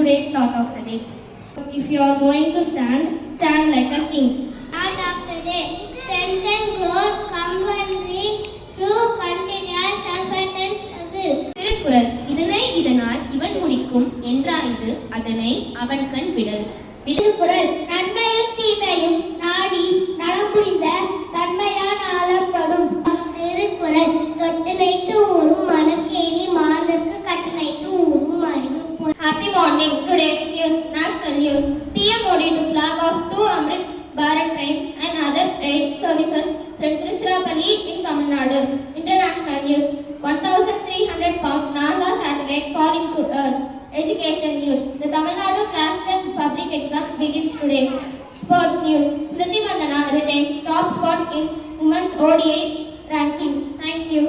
today's thought of the day. If you are going to stand, stand like a king. Thought of the day. Strength and growth come when we through continuous effort and struggle. Thirukkural இதனை இதனால் இவன் முடிக்கும் என்றாய்ந்து அதனை அவன் கண் விடல். திருக்குறள் நன்மையும் தீமையும் நாடி நலம் புரிந்த தன்மையான ஆளப்படும். திருக்குறள் தொட்டனைத்து ஊரும் மனக்கேணி மாதற்கு கட்டணைத்து ஊரும் அறிவு. Happy morning. Today's news, national news. PM Modi to flag off 2 Amrit Bharat trains and other train services from Tiruchirappalli in Tamil Nadu. International news. 1,300 pound NASA satellite falling to Earth. Education news. The Tamil Nadu class 10 public exam begins today. Sports news. Smriti Mandhana retains top spot in women's ODI ranking. Thank you.